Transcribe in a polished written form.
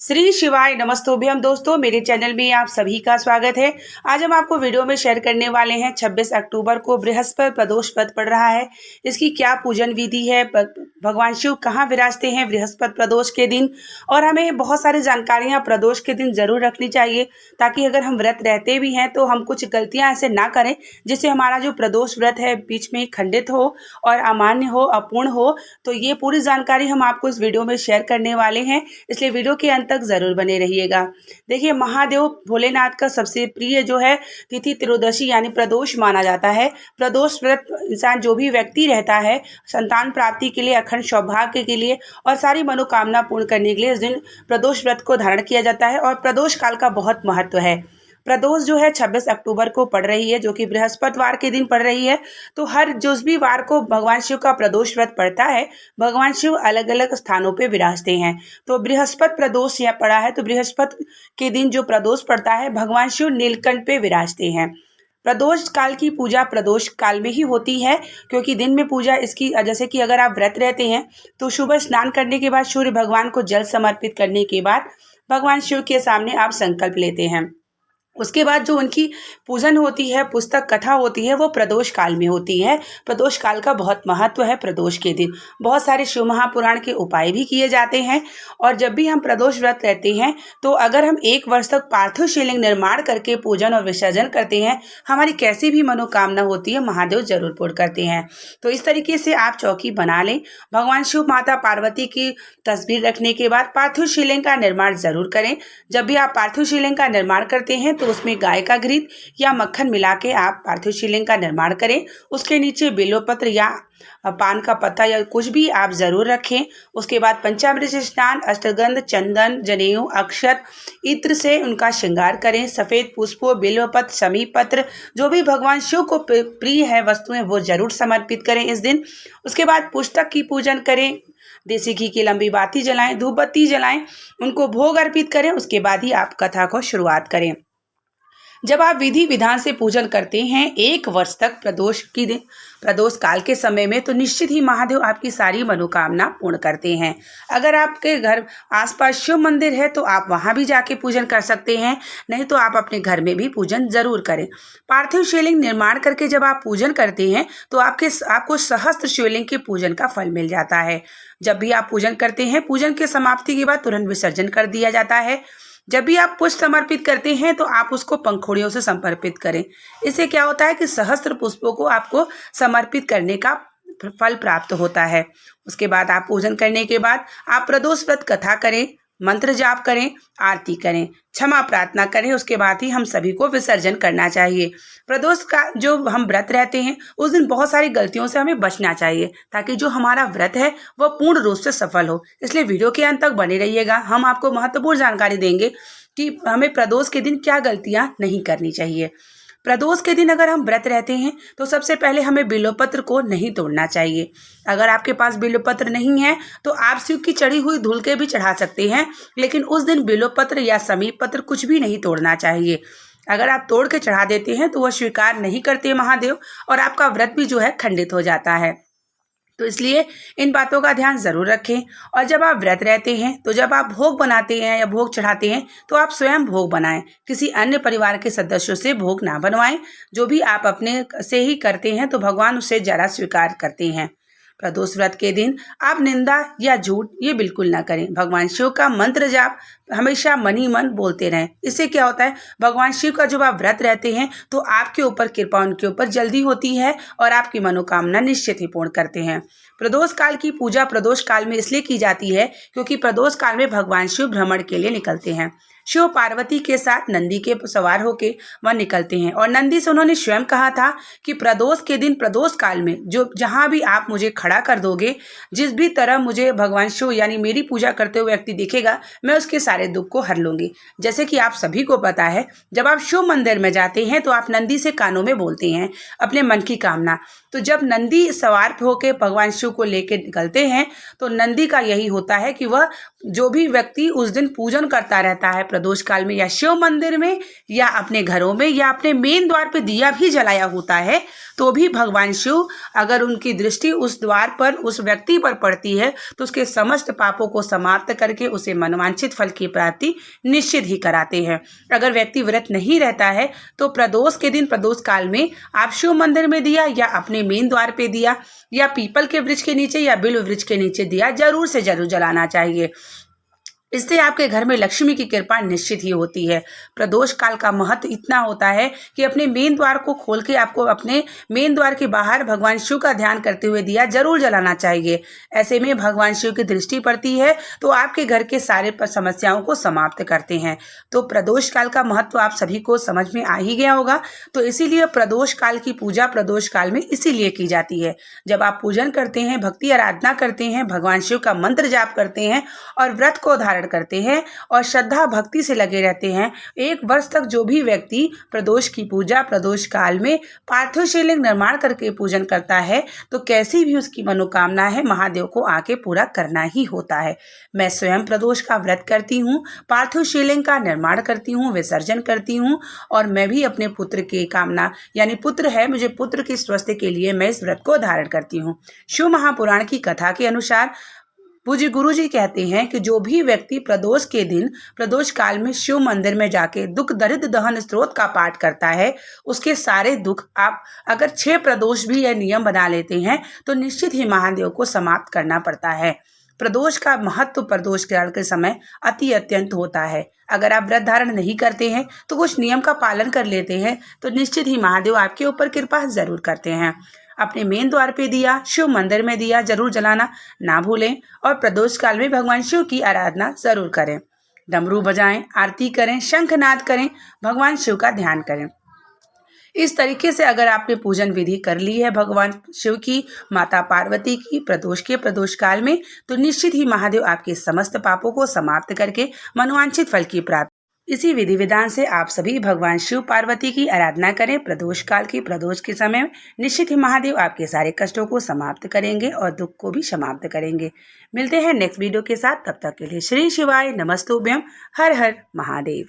श्री शिवाय नमस्तोभ्यम दोस्तों, मेरे चैनल में आप सभी का स्वागत है। आज हम आपको वीडियो में शेयर करने वाले हैं 26 अक्टूबर को बृहस्पति प्रदोष व्रत पड़ रहा है। इसकी क्या पूजन विधि है, भगवान शिव कहाँ विराजते हैं बृहस्पति प्रदोष के दिन, और हमें बहुत सारी जानकारियां प्रदोष के दिन जरूर रखनी चाहिए ताकि अगर हम व्रत रहते भी हैं तो हम कुछ गलतियां ऐसे ना करें जिससे हमारा जो प्रदोष व्रत है बीच में खंडित हो और अमान्य हो, अपूर्ण हो। तो ये पूरी जानकारी हम आपको इस वीडियो में शेयर करने वाले हैं, इसलिए वीडियो के अंत तक जरूर बने रहिएगा। देखिए, महादेव भोलेनाथ का सबसे प्रिय जो है तिथि त्रयोदशी यानी प्रदोष माना जाता है। प्रदोष व्रत इंसान जो भी व्यक्ति रहता है संतान प्राप्ति के लिए, अखंड सौभाग्य के लिए और सारी मनोकामना पूर्ण करने के लिए इस दिन प्रदोष व्रत को धारण किया जाता है और प्रदोष काल का बहुत महत्व है। प्रदोष जो है 26 अक्टूबर को पड़ रही है, जो कि बृहस्पतिवार के दिन पड़ रही है। तो हर जिस भी वार को भगवान शिव का प्रदोष व्रत पड़ता है, भगवान शिव अलग अलग स्थानों पे विराजते हैं। तो बृहस्पति प्रदोष यह पड़ा है, तो बृहस्पति के दिन जो प्रदोष पड़ता है भगवान शिव नीलकंठ पे विराजते हैं। प्रदोष काल की पूजा प्रदोष काल में ही होती है, क्योंकि दिन में पूजा इसकी, जैसे कि अगर आप व्रत रहते हैं तो सुबह स्नान करने के बाद सूर्य भगवान को जल समर्पित करने के बाद भगवान शिव के सामने आप संकल्प लेते हैं। उसके बाद जो उनकी पूजन होती है, पुस्तक कथा होती है, वो प्रदोष काल में होती है। प्रदोष काल का बहुत महत्व है। प्रदोष के दिन बहुत सारे शिव महापुराण के उपाय भी किए जाते हैं। और जब भी हम प्रदोष व्रत रहते हैं तो अगर हम 1 वर्ष तक पार्थिव शिवलिंग निर्माण करके पूजन और विसर्जन करते हैं, हमारी कैसी भी मनोकामना होती है महादेव जरूर पूर्ण करते हैं। तो इस तरीके से आप चौकी बना लें। भगवान शिव माता पार्वती की तस्वीर रखने के बाद पार्थिव शिवलिंग का निर्माण जरूर करें। जब भी आप पार्थिव शिवलिंग का निर्माण करते हैं तो उसमें गाय का घृत या मक्खन मिला के आप पार्थिव शिवलिंग का निर्माण करें। उसके नीचे बेलोपत्र या पान का पत्ता या कुछ भी आप जरूर रखें। उसके बाद पंचामृत से स्नान, अष्टगंध, चंदन, जनेऊ, अक्षत, इत्र से उनका श्रृंगार करें। सफेद पुष्पों, बेलपत्र, समीप पत्र, जो भी भगवान शिव को प्रिय है वस्तुएं वो जरूर समर्पित करें इस दिन। उसके बाद पुस्तक की पूजन करें, देसी घी की लंबी बाती जलाएं, धूप बत्ती जलाएं, उनको भोग अर्पित करें। उसके बाद ही आप कथा को शुरुआत करें। जब आप विधि विधान से पूजन करते हैं 1 वर्ष तक प्रदोष काल के समय में, तो निश्चित ही महादेव आपकी सारी मनोकामना पूर्ण करते हैं। अगर आपके घर आसपास शिव मंदिर है तो आप वहां भी जाके पूजन कर सकते हैं, नहीं तो आप अपने घर में भी पूजन जरूर करें। पार्थिव शिवलिंग निर्माण करके जब आप पूजन करते हैं तो आपको सहस्त्र शिवलिंग के पूजन का फल मिल जाता है। जब भी आप पूजन करते हैं, पूजन के समाप्ति के बाद तुरंत विसर्जन कर दिया जाता है। जब भी आप पुष्प समर्पित करते हैं तो आप उसको पंखुड़ियों से समर्पित करें। इससे क्या होता है कि सहस्त्र पुष्पों को आपको समर्पित करने का फल प्राप्त होता है। उसके बाद आप पूजन करने के बाद आप प्रदोष व्रत कथा करें, मंत्र जाप करें, आरती करें, क्षमा प्रार्थना करें। उसके बाद ही हम सभी को विसर्जन करना चाहिए। प्रदोष का जो हम व्रत रहते हैं उस दिन बहुत सारी गलतियों से हमें बचना चाहिए ताकि जो हमारा व्रत है वह पूर्ण रूप से सफल हो। इसलिए वीडियो के अंत तक बने रहिएगा। हम आपको महत्वपूर्ण जानकारी देंगे कि हमें प्रदोष के दिन क्या गलतियां नहीं करनी चाहिए। प्रदोष के दिन अगर हम व्रत रहते हैं तो सबसे पहले हमें बिल्वपत्र को नहीं तोड़ना चाहिए। अगर आपके पास बिल्वपत्र नहीं है तो आप शिव की चढ़ी हुई धूल के भी चढ़ा सकते हैं, लेकिन उस दिन बिल्वपत्र या समीप पत्र कुछ भी नहीं तोड़ना चाहिए। अगर आप तोड़ के चढ़ा देते हैं तो वह स्वीकार नहीं करते महादेव और आपका व्रत भी जो है खंडित हो जाता है। तो इसलिए इन बातों का ध्यान जरूर रखें। और जब आप व्रत रहते हैं तो जब आप भोग बनाते हैं या भोग चढ़ाते हैं तो आप स्वयं भोग बनाएं, किसी अन्य परिवार के सदस्यों से भोग ना बनवाएं। जो भी आप अपने से ही करते हैं तो भगवान उसे जरा स्वीकार करते हैं। प्रदोष व्रत के दिन आप निंदा या झूठ ये बिल्कुल ना करें। भगवान शिव का मंत्र जाप हमेशा मन ही मन बोलते रहें। इससे क्या होता है, भगवान शिव का जब आप व्रत रहते हैं तो आपके ऊपर कृपा उनके ऊपर जल्दी होती है और आपकी मनोकामना निश्चित ही पूर्ण करते हैं। प्रदोष काल की पूजा प्रदोष काल में इसलिए की जाती है क्योंकि प्रदोष काल में भगवान शिव भ्रमण के लिए निकलते हैं। शिव पार्वती के साथ नंदी के सवार होके वह निकलते हैं और नंदी से उन्होंने स्वयं कहा था कि प्रदोष के दिन, प्रदोष काल में जो जहां भी आप मुझे खड़ा कर दोगे, जिस भी तरह मुझे भगवान शिव यानी मेरी पूजा करते हुए व्यक्ति दिखेगा, मैं उसके सारे दुख को हर लूंगी। जैसे कि आप सभी को पता है, जब आप शिव मंदिर में जाते हैं तो आप नंदी से कानों में बोलते हैं अपने मन की कामना। तो जब नंदी सवार होकर भगवान शिव शिव को लेकर निकलते हैं तो नंदी का यही होता है कि वह जो भी व्यक्ति उस दिन पूजन करता रहता है प्रदोष काल में, या शिव मंदिर में या अपने घरों में या अपने मेन द्वार पे दिया भी जलाया होता है, तो भी भगवान शिव अगर उनकी दृष्टि उस द्वार पर उस व्यक्ति पर पड़ती है तो उसके समस्त पापों को समाप्त करके उसे मनवांछित फल की प्राप्ति निश्चित ही कराते हैं। अगर व्यक्ति व्रत नहीं रहता है तो प्रदोष के दिन, प्रदोष काल में आप शिव मंदिर में दिया या अपने मेन द्वार पे दिया या पीपल के वृक्ष के नीचे या बिल्व वृक्ष के नीचे दिया जरूर से जरूर जलाना चाहिए। इससे आपके घर में लक्ष्मी की कृपा निश्चित ही होती है। प्रदोष काल का महत्व इतना होता है कि अपने मेन द्वार को खोल के आपको अपने मेन द्वार के बाहर भगवान शिव का ध्यान करते हुए दिया जरूर जलाना चाहिए। ऐसे में भगवान शिव की दृष्टि पड़ती है तो आपके घर के सारे समस्याओं को समाप्त करते हैं। तो प्रदोष काल का महत्व आप सभी को समझ में आ ही गया होगा। तो इसीलिए प्रदोष काल की पूजा प्रदोष काल में इसीलिए की जाती है। जब आप पूजन करते हैं, भक्ति आराधना करते हैं, भगवान शिव का मंत्र जाप करते हैं और व्रत को धारण करते हैं और श्रद्धा भक्ति से लगे रहते हैं, 1 वर्ष तक जो भी व्यक्ति प्रदोष की पूजा प्रदोष काल में पार्थिव शिवलिंग निर्माण करके पूजन करता है तो कैसी भी उसकी मनोकामना है महादेव को आके पूरा करना ही होता है। मैं स्वयं प्रदोष का व्रत करती हूँ, पार्थिव शिवलिंग का निर्माण करती हूँ, विसर्जन करती हूँ और मैं भी अपने पुत्र की कामना, यानी पुत्र है मुझे, पुत्र की स्वास्थ्य के लिए मैं इस व्रत को धारण करती हूँ। शिव महापुराण की कथा के अनुसार पूज्य गुरु जी कहते हैं कि जो भी व्यक्ति प्रदोष के दिन प्रदोष काल में शिव मंदिर में जाके दुख दरिद्र दहन स्तोत्र का पाठ करता है, उसके सारे दुख, आप अगर 6 प्रदोष भी यह नियम बना लेते हैं तो निश्चित ही महादेव को समाप्त करना पड़ता है। प्रदोष का महत्व प्रदोष काल के समय अति अत्यंत होता है। अगर आप व्रत धारण नहीं करते हैं तो कुछ नियम का पालन कर लेते हैं तो निश्चित ही महादेव आपके ऊपर कृपा जरूर करते हैं। अपने मेन द्वार पे दिया, शिव मंदिर में दिया जरूर जलाना ना भूलें और प्रदोष काल में भगवान शिव की आराधना जरूर करें। डमरू बजाएं, आरती करें, शंखनाद करें, भगवान शिव का ध्यान करें। इस तरीके से अगर आपने पूजन विधि कर ली है भगवान शिव की, माता पार्वती की प्रदोष काल में, तो निश्चित ही महादेव आपके समस्त पापों को समाप्त करके मनोवांछित फल की प्राप्ति। इसी विधि विधान से आप सभी भगवान शिव पार्वती की आराधना करें प्रदोष काल की, प्रदोष के समय में निश्चित ही महादेव आपके सारे कष्टों को समाप्त करेंगे और दुख को भी समाप्त करेंगे। मिलते हैं नेक्स्ट वीडियो के साथ, तब तक के लिए श्री शिवाय नमस्तुभ्यम, हर हर महादेव।